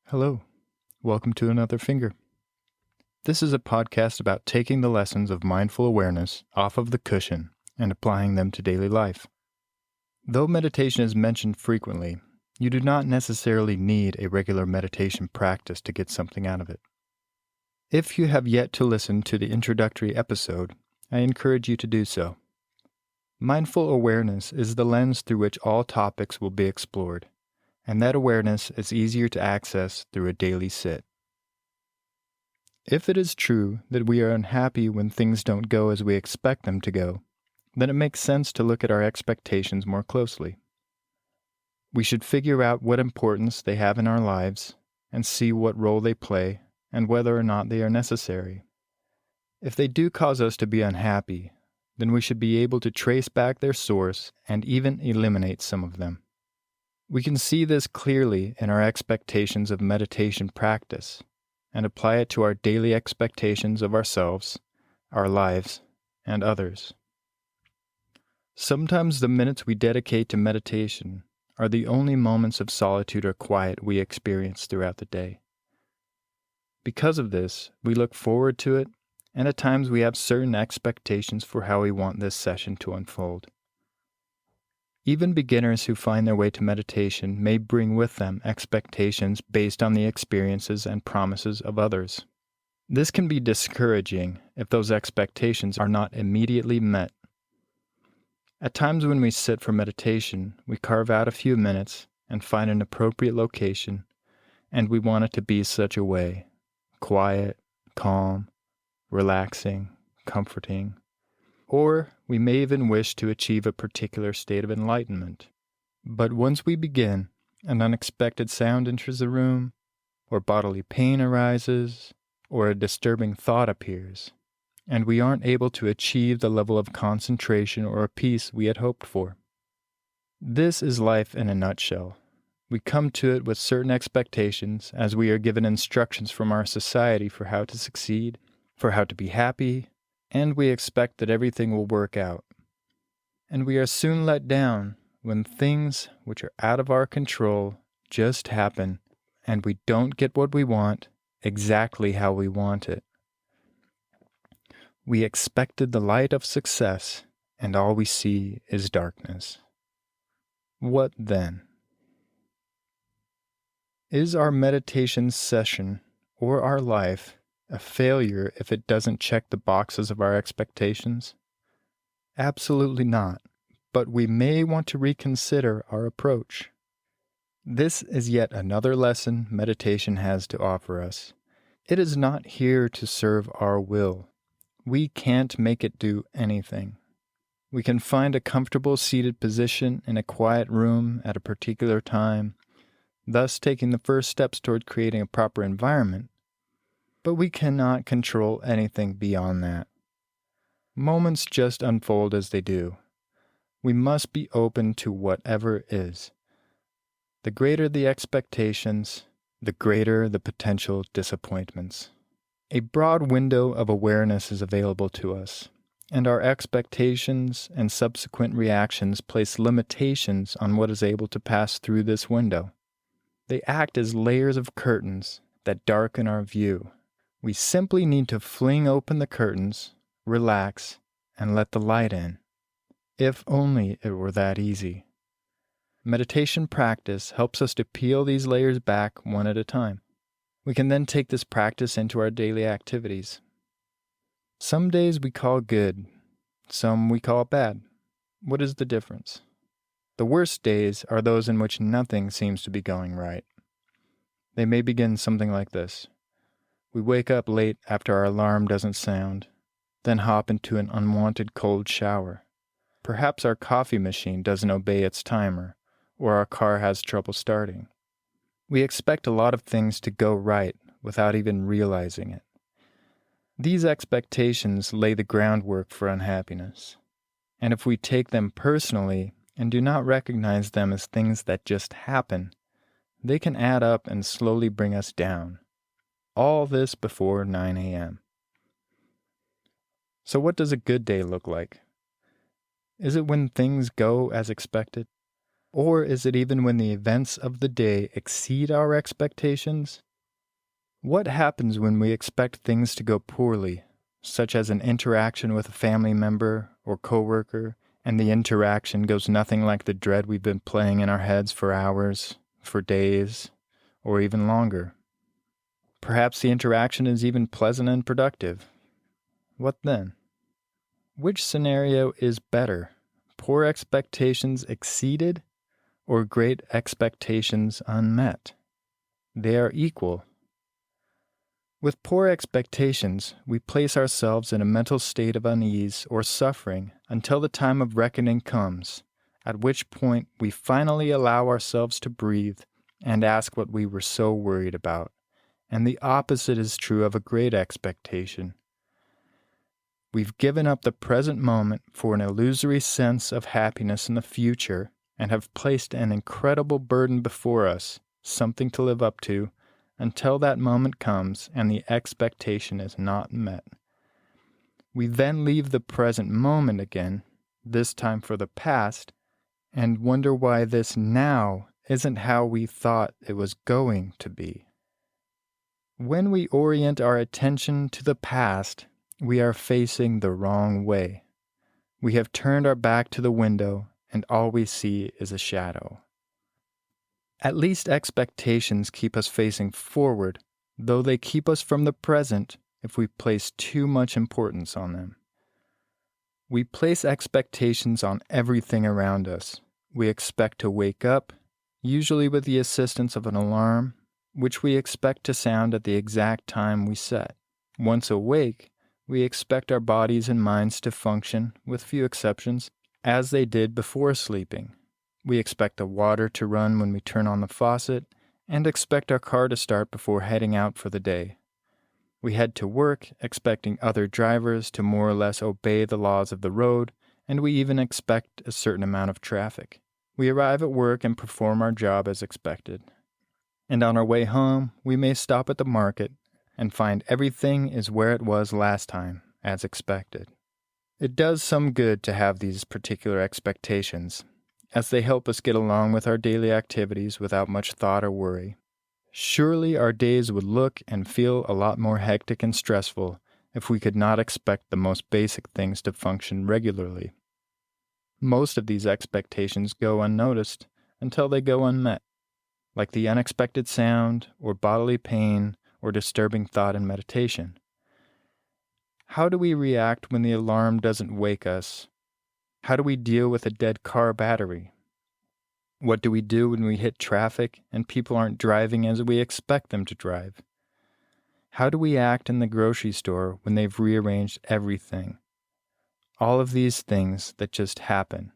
Hello, welcome to Another Finger. This is a podcast about taking the lessons of mindful awareness off of the cushion and applying them to daily life. Though meditation is mentioned frequently, you do not necessarily need a regular meditation practice to get something out of it. If you have yet to listen to the introductory episode, I encourage you to do so. Mindful awareness is the lens through which all topics will be explored, and that awareness is easier to access through a daily sit. If it is true that we are unhappy when things don't go as we expect them to go, then it makes sense to look at our expectations more closely. We should figure out what importance they have in our lives and see what role they play and whether or not they are necessary. If they do cause us to be unhappy, then we should be able to trace back their source and even eliminate some of them. We can see this clearly in our expectations of meditation practice and apply it to our daily expectations of ourselves, our lives, and others. Sometimes the minutes we dedicate to meditation are the only moments of solitude or quiet we experience throughout the day. Because of this, we look forward to it, and at times we have certain expectations for how we want this session to unfold. Even beginners who find their way to meditation may bring with them expectations based on the experiences and promises of others. This can be discouraging if those expectations are not immediately met. At times when we sit for meditation, we carve out a few minutes and find an appropriate location, and we want it to be such a way: quiet, calm, relaxing, comforting. Or we may even wish to achieve a particular state of enlightenment. But once we begin, an unexpected sound enters the room, or bodily pain arises, or a disturbing thought appears, and we aren't able to achieve the level of concentration or peace we had hoped for. This is life in a nutshell. We come to it with certain expectations as we are given instructions from our society for how to succeed, for how to be happy, and we expect that everything will work out. And we are soon let down when things which are out of our control just happen, and we don't get what we want exactly how we want it. We expected the light of success, and all we see is darkness. What then? Is our meditation session or our life a failure if it doesn't check the boxes of our expectations? Absolutely not, but we may want to reconsider our approach. This is yet another lesson meditation has to offer us. It is not here to serve our will. We can't make it do anything. We can find a comfortable seated position in a quiet room at a particular time, thus taking the first steps toward creating a proper environment. But we cannot control anything beyond that. Moments just unfold as they do. We must be open to whatever is. The greater the expectations, the greater the potential disappointments. A broad window of awareness is available to us, and our expectations and subsequent reactions place limitations on what is able to pass through this window. They act as layers of curtains that darken our view. We simply need to fling open the curtains, relax, and let the light in. If only it were that easy. Meditation practice helps us to peel these layers back one at a time. We can then take this practice into our daily activities. Some days we call good, some we call bad. What is the difference? The worst days are those in which nothing seems to be going right. They may begin something like this. We wake up late after our alarm doesn't sound, then hop into an unwanted cold shower. Perhaps our coffee machine doesn't obey its timer, or our car has trouble starting. We expect a lot of things to go right without even realizing it. These expectations lay the groundwork for unhappiness, and if we take them personally and do not recognize them as things that just happen, they can add up and slowly bring us down. All this before 9 a.m. So what does a good day look like? Is it when things go as expected? Or is it even when the events of the day exceed our expectations? What happens when we expect things to go poorly, such as an interaction with a family member or coworker, and the interaction goes nothing like the dread we've been playing in our heads for hours, for days, or even longer? Perhaps the interaction is even pleasant and productive. What then? Which scenario is better? Poor expectations exceeded or great expectations unmet? They are equal. With poor expectations, we place ourselves in a mental state of unease or suffering until the time of reckoning comes, at which point we finally allow ourselves to breathe and ask what we were so worried about. And the opposite is true of a great expectation. We've given up the present moment for an illusory sense of happiness in the future and have placed an incredible burden before us, something to live up to, until that moment comes and the expectation is not met. We then leave the present moment again, this time for the past, and wonder why this now isn't how we thought it was going to be. When we orient our attention to the past, we are facing the wrong way. We have turned our back to the window, and all we see is a shadow. At least expectations keep us facing forward, though they keep us from the present if we place too much importance on them. We place expectations on everything around us. We expect to wake up, usually with the assistance of an alarm, which we expect to sound at the exact time we set. Once awake, we expect our bodies and minds to function, with few exceptions, as they did before sleeping. We expect the water to run when we turn on the faucet, and expect our car to start before heading out for the day. We head to work, expecting other drivers to more or less obey the laws of the road, and we even expect a certain amount of traffic. We arrive at work and perform our job as expected. And on our way home, we may stop at the market and find everything is where it was last time, as expected. It does some good to have these particular expectations, as they help us get along with our daily activities without much thought or worry. Surely our days would look and feel a lot more hectic and stressful if we could not expect the most basic things to function regularly. Most of these expectations go unnoticed until they go unmet, like the unexpected sound or bodily pain or disturbing thought in meditation. How do we react when the alarm doesn't wake us? How do we deal with a dead car battery? What do we do when we hit traffic and people aren't driving as we expect them to drive? How do we act in the grocery store when they've rearranged everything? All of these things that just happen.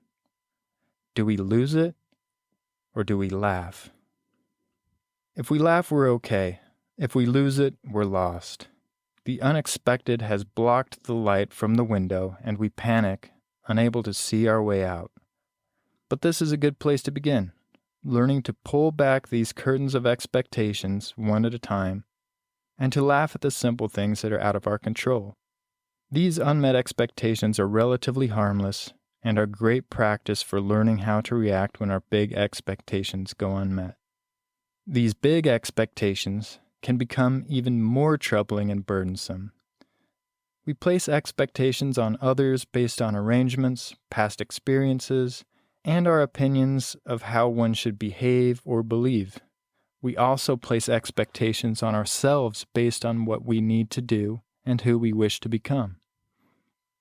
Do we lose it, or do we laugh? If we laugh, we're okay. If we lose it, we're lost. The unexpected has blocked the light from the window, and we panic, unable to see our way out. But this is a good place to begin, learning to pull back these curtains of expectations one at a time, and to laugh at the simple things that are out of our control. These unmet expectations are relatively harmless and are great practice for learning how to react when our big expectations go unmet. These big expectations can become even more troubling and burdensome. We place expectations on others based on arrangements, past experiences, and our opinions of how one should behave or believe. We also place expectations on ourselves based on what we need to do and who we wish to become.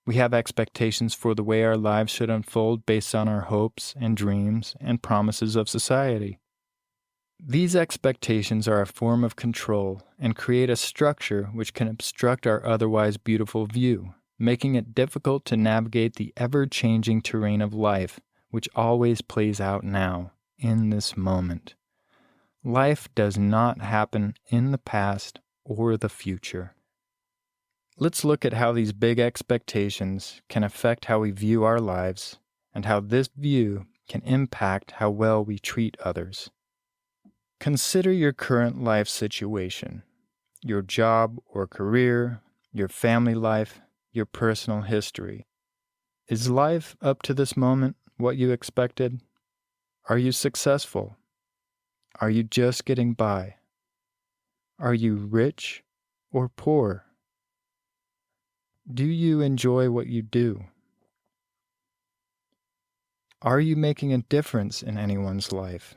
We have expectations for the way our lives should unfold based on our hopes and dreams and promises of society. These expectations are a form of control and create a structure which can obstruct our otherwise beautiful view, making it difficult to navigate the ever-changing terrain of life, which always plays out now, in this moment. Life does not happen in the past or the future. Let's look at how these big expectations can affect how we view our lives and how this view can impact how well we treat others. Consider your current life situation, your job or career, your family life, your personal history. Is life up to this moment what you expected? Are you successful? Are you just getting by? Are you rich or poor? Do you enjoy what you do? Are you making a difference in anyone's life?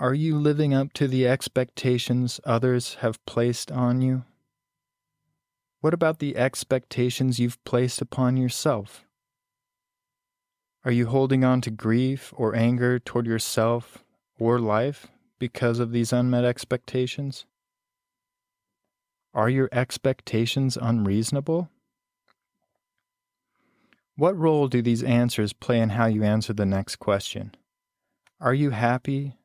Are you living up to the expectations others have placed on you? What about the expectations you've placed upon yourself? Are you holding on to grief or anger toward yourself or life because of these unmet expectations? Are your expectations unreasonable? What role do these answers play in how you answer the next question? Are you happy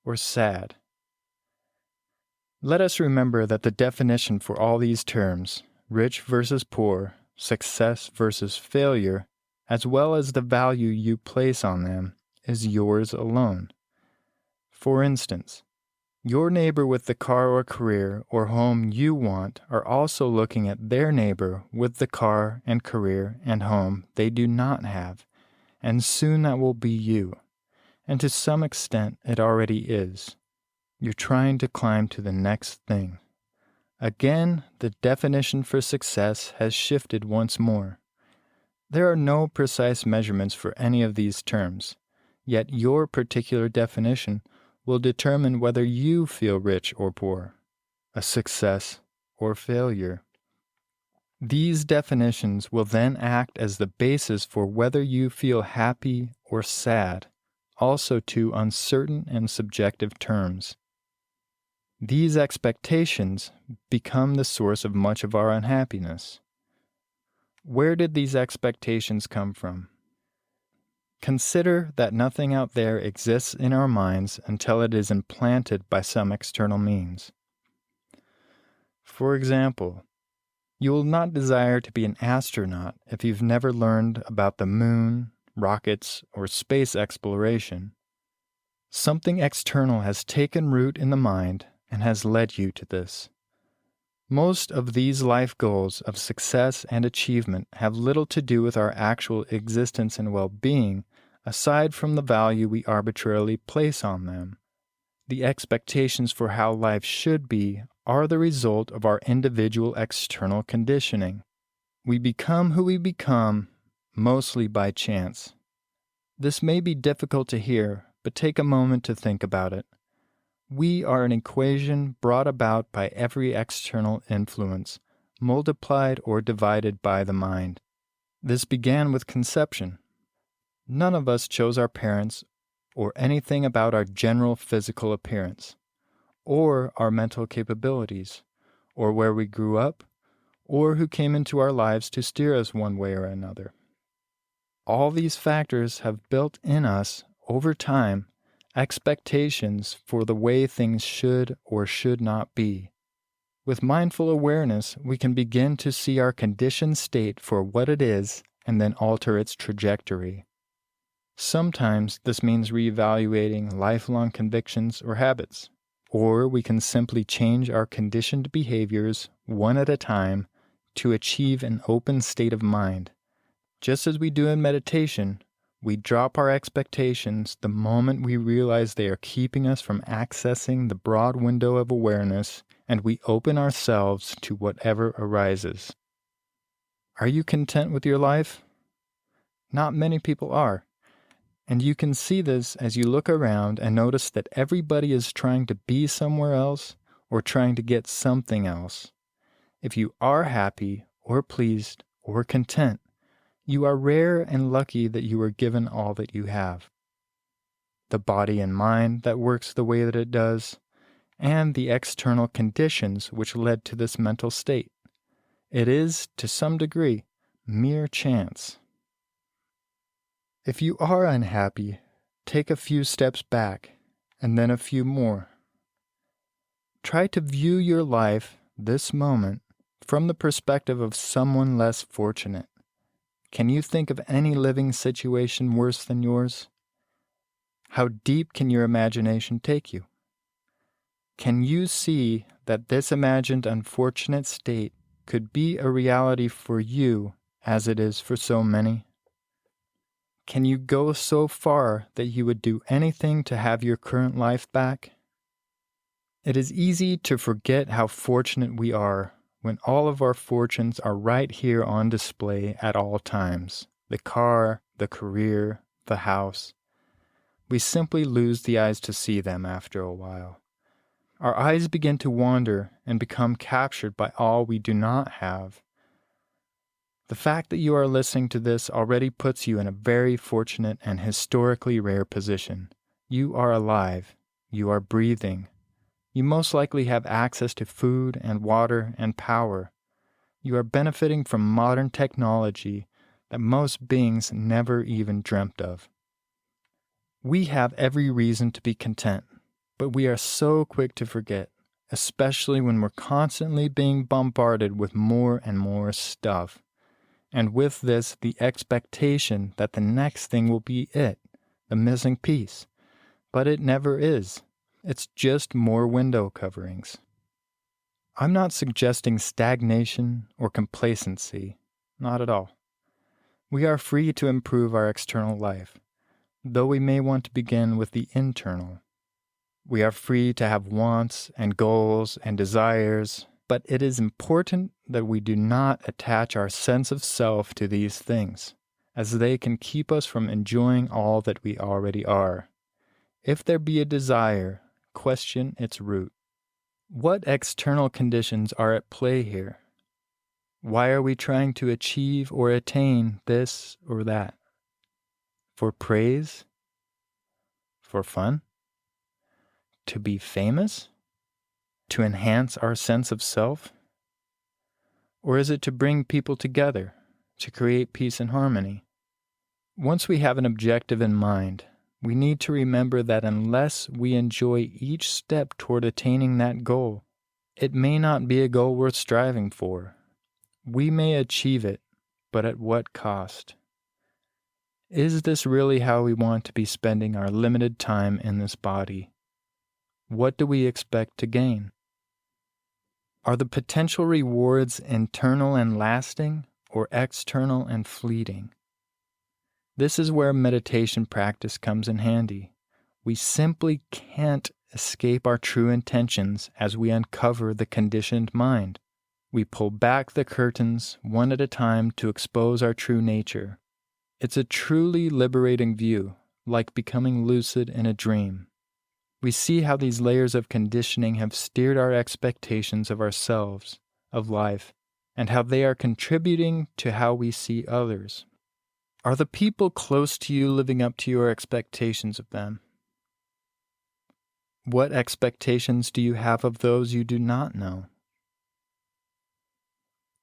or sad? Let us remember that the definition for all these terms, rich versus poor, success versus failure, as well as the value you place on them, is yours alone. For instance, your neighbor with the car or career or home you want are also looking at their neighbor with the car and career and home they do not have, and soon that will be you. And to some extent it already is. You're trying to climb to the next thing. Again, the definition for success has shifted once more. There are no precise measurements for any of these terms, yet your particular definition will determine whether you feel rich or poor, a success or failure. These definitions will then act as the basis for whether you feel happy or sad, also two uncertain and subjective terms. These expectations become the source of much of our unhappiness. Where did these expectations come from? Consider that nothing out there exists in our minds until it is implanted by some external means. For example, you will not desire to be an astronaut if you've never learned about the moon, rockets, or space exploration. Something external has taken root in the mind and has led you to this. Most of these life goals of success and achievement have little to do with our actual existence and well-being, aside from the value we arbitrarily place on them. The expectations for how life should be are the result of our individual external conditioning. We become who we become, mostly by chance. This may be difficult to hear, but take a moment to think about it. We are an equation brought about by every external influence, multiplied or divided by the mind. This began with conception. None of us chose our parents or anything about our general physical appearance, or our mental capabilities, or where we grew up, or who came into our lives to steer us one way or another. All these factors have built in us, over time, expectations for the way things should or should not be. With mindful awareness, we can begin to see our conditioned state for what it is and then alter its trajectory. Sometimes this means reevaluating lifelong convictions or habits, or we can simply change our conditioned behaviors one at a time to achieve an open state of mind. Just as we do in meditation, we drop our expectations the moment we realize they are keeping us from accessing the broad window of awareness, and we open ourselves to whatever arises. Are you content with your life? Not many people are. And you can see this as you look around and notice that everybody is trying to be somewhere else or trying to get something else. If you are happy or pleased or content, you are rare and lucky that you are given all that you have. The body and mind that works the way that it does, and the external conditions which led to this mental state. It is, to some degree, mere chance. If you are unhappy, take a few steps back, and then a few more. Try to view your life, this moment, from the perspective of someone less fortunate. Can you think of any living situation worse than yours? How deep can your imagination take you? Can you see that this imagined unfortunate state could be a reality for you as it is for so many? Can you go so far that you would do anything to have your current life back? It is easy to forget how fortunate we are when all of our fortunes are right here on display at all times. The car, the career, the house. We simply lose the eyes to see them after a while. Our eyes begin to wander and become captured by all we do not have. The fact that you are listening to this already puts you in a very fortunate and historically rare position. You are alive. You are breathing. You most likely have access to food and water and power. You are benefiting from modern technology that most beings never even dreamt of. We have every reason to be content, but we are so quick to forget, especially when we're constantly being bombarded with more and more stuff. And with this, the expectation that the next thing will be it, the missing piece. But it never is. It's just more window coverings. I'm not suggesting stagnation or complacency. Not at all. We are free to improve our external life, though we may want to begin with the internal. We are free to have wants and goals and desires, but it is important that we do not attach our sense of self to these things, as they can keep us from enjoying all that we already are. If there be a desire, question its root. What external conditions are at play here? Why are we trying to achieve or attain this or that? For praise? For fun? To be famous? To enhance our sense of self? Or is it to bring people together, to create peace and harmony? Once we have an objective in mind, we need to remember that unless we enjoy each step toward attaining that goal, it may not be a goal worth striving for. We may achieve it, but at what cost? Is this really how we want to be spending our limited time in this body? What do we expect to gain? Are the potential rewards internal and lasting, or external and fleeting? This is where meditation practice comes in handy. We simply can't escape our true intentions as we uncover the conditioned mind. We pull back the curtains one at a time to expose our true nature. It's a truly liberating view, like becoming lucid in a dream. We see how these layers of conditioning have steered our expectations of ourselves, of life, and how they are contributing to how we see others. Are the people close to you living up to your expectations of them? What expectations do you have of those you do not know?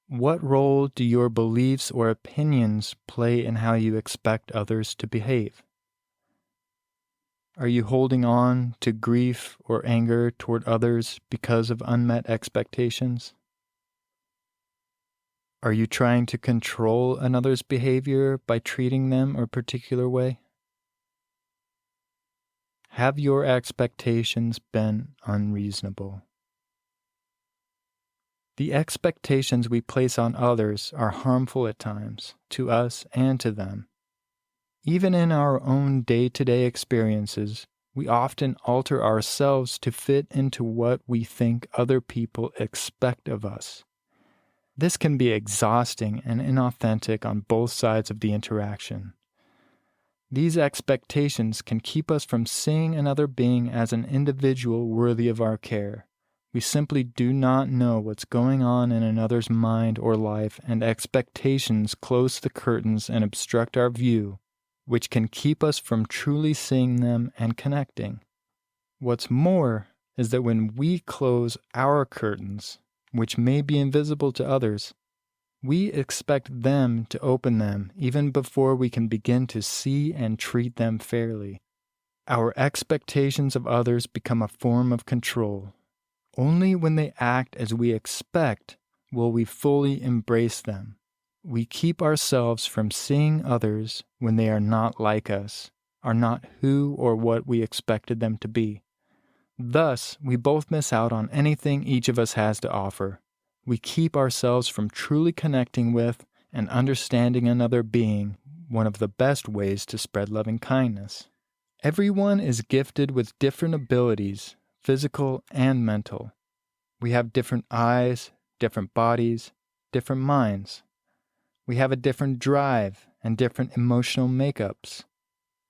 What role do your beliefs or opinions play in how you expect others to behave? Are you holding on to grief or anger toward others because of unmet expectations? Are you trying to control another's behavior by treating them a particular way? Have your expectations been unreasonable? The expectations we place on others are harmful at times, to us and to them. Even in our own day-to-day experiences, we often alter ourselves to fit into what we think other people expect of us. This can be exhausting and inauthentic on both sides of the interaction. These expectations can keep us from seeing another being as an individual worthy of our care. We simply do not know what's going on in another's mind or life, and expectations close the curtains and obstruct our view, which can keep us from truly seeing them and connecting. What's more is that when we close our curtains, which may be invisible to others, we expect them to open them even before we can begin to see and treat them fairly. Our expectations of others become a form of control. Only when they act as we expect will we fully embrace them. We keep ourselves from seeing others when they are not like us, are not who or what we expected them to be. Thus, we both miss out on anything each of us has to offer. We keep ourselves from truly connecting with and understanding another being one of the best ways to spread loving kindness. Everyone is gifted with different abilities, physical and mental. We have different eyes, different bodies, different minds. We have a different drive and different emotional makeups.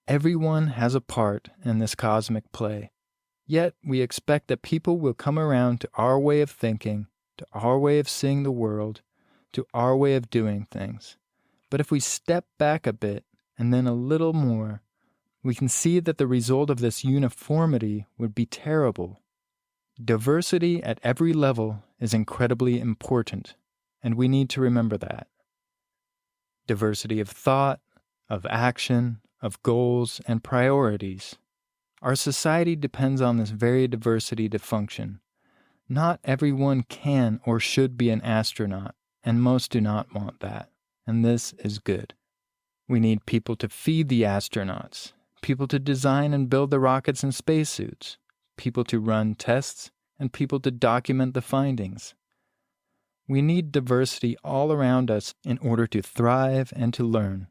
Everyone has a part in this cosmic play. Yet we expect that people will come around to our way of thinking, to our way of seeing the world, to our way of doing things. But if we step back a bit and then a little more, we can see that the result of this uniformity would be terrible. Diversity at every level is incredibly important, and we need to remember that. Diversity of thought, of action, of goals, and priorities. Our society depends on this very diversity to function. Not everyone can or should be an astronaut, and most do not want that, and this is good. We need people to feed the astronauts, people to design and build the rockets and spacesuits, people to run tests, and people to document the findings. We need diversity all around us in order to thrive and to learn.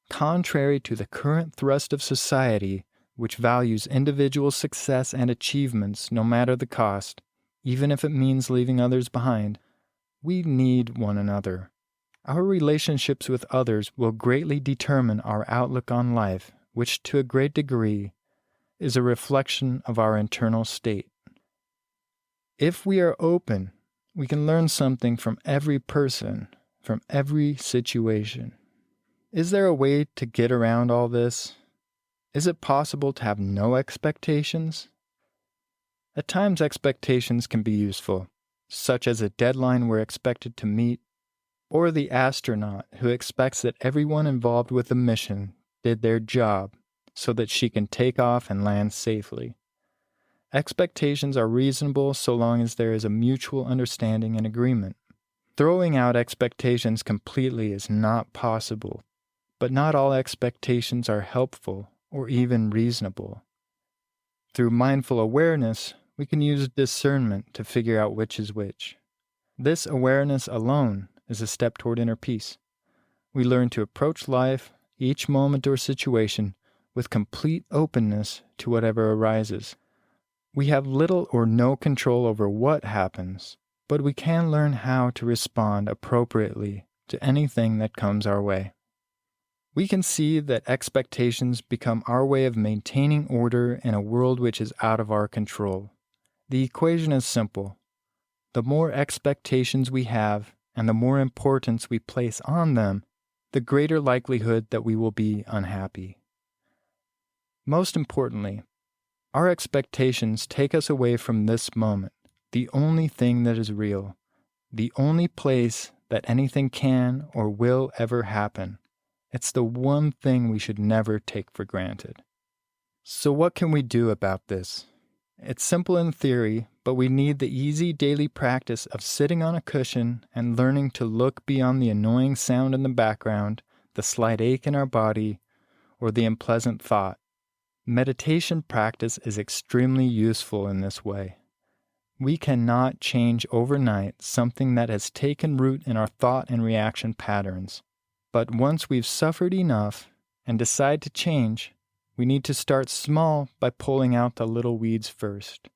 Contrary to the current thrust of society, which values individual success and achievements no matter the cost, even if it means leaving others behind, we need one another. Our relationships with others will greatly determine our outlook on life, which to a great degree is a reflection of our internal state. If we are open, we can learn something from every person, from every situation. Is there a way to get around all this? Is it possible to have no expectations? At times expectations can be useful, such as a deadline we're expected to meet, or the astronaut who expects that everyone involved with the mission did their job so that she can take off and land safely. Expectations are reasonable so long as there is a mutual understanding and agreement. Throwing out expectations completely is not possible, but not all expectations are helpful or even reasonable. Through mindful awareness, we can use discernment to figure out which is which. This awareness alone is a step toward inner peace. We learn to approach life, each moment or situation, with complete openness to whatever arises. We have little or no control over what happens, but we can learn how to respond appropriately to anything that comes our way. We can see that expectations become our way of maintaining order in a world which is out of our control. The equation is simple. The more expectations we have and the more importance we place on them, the greater likelihood that we will be unhappy. Most importantly, our expectations take us away from this moment, the only thing that is real, the only place that anything can or will ever happen. It's the one thing we should never take for granted. So what can we do about this? It's simple in theory, but we need the easy daily practice of sitting on a cushion and learning to look beyond the annoying sound in the background, the slight ache in our body, or the unpleasant thought. Meditation practice is extremely useful in this way. We cannot change overnight something that has taken root in our thought and reaction patterns. But once we've suffered enough and decide to change, we need to start small by pulling out the little weeds first.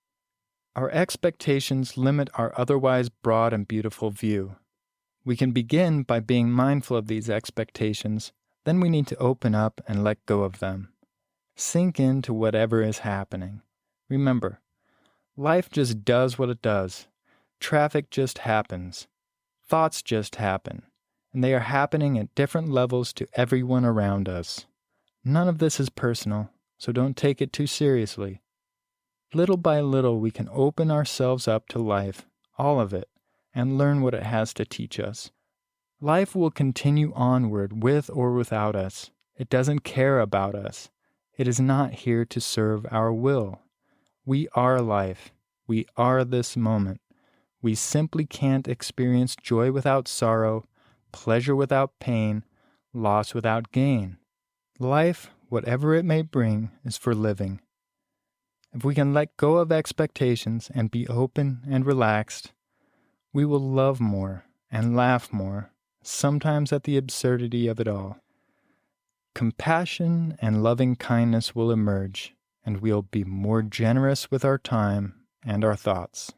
Our expectations limit our otherwise broad and beautiful view. We can begin by being mindful of these expectations, then we need to open up and let go of them. Sink into whatever is happening. Remember, life just does what it does. Traffic just happens. Thoughts just happen. And they are happening at different levels to everyone around us. None of this is personal, so don't take it too seriously. Little by little, we can open ourselves up to life, all of it, and learn what it has to teach us. Life will continue onward with or without us. It doesn't care about us. It is not here to serve our will. We are life. We are this moment. We simply can't experience joy without sorrow, pleasure without pain, loss without gain. Life, whatever it may bring, is for living. If we can let go of expectations and be open and relaxed, we will love more and laugh more, sometimes at the absurdity of it all. compassion and loving kindness will emerge, and we'll be more generous with our time and our thoughts.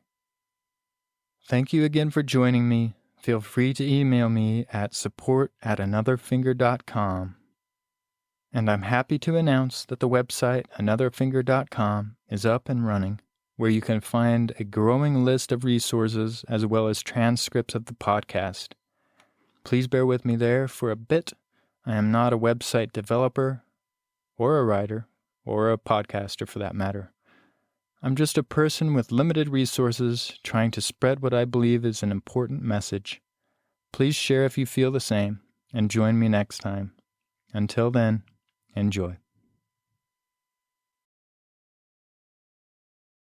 Thank you again for joining me. Feel free to email me at support@anotherfinger.com. And I'm happy to announce that the website anotherfinger.com is up and running, where you can find a growing list of resources as well as transcripts of the podcast. Please bear with me there for a bit. I am not a website developer, or a writer, or a podcaster for that matter. I'm just a person with limited resources trying to spread what I believe is an important message. Please share if you feel the same, and join me next time. Until then, enjoy.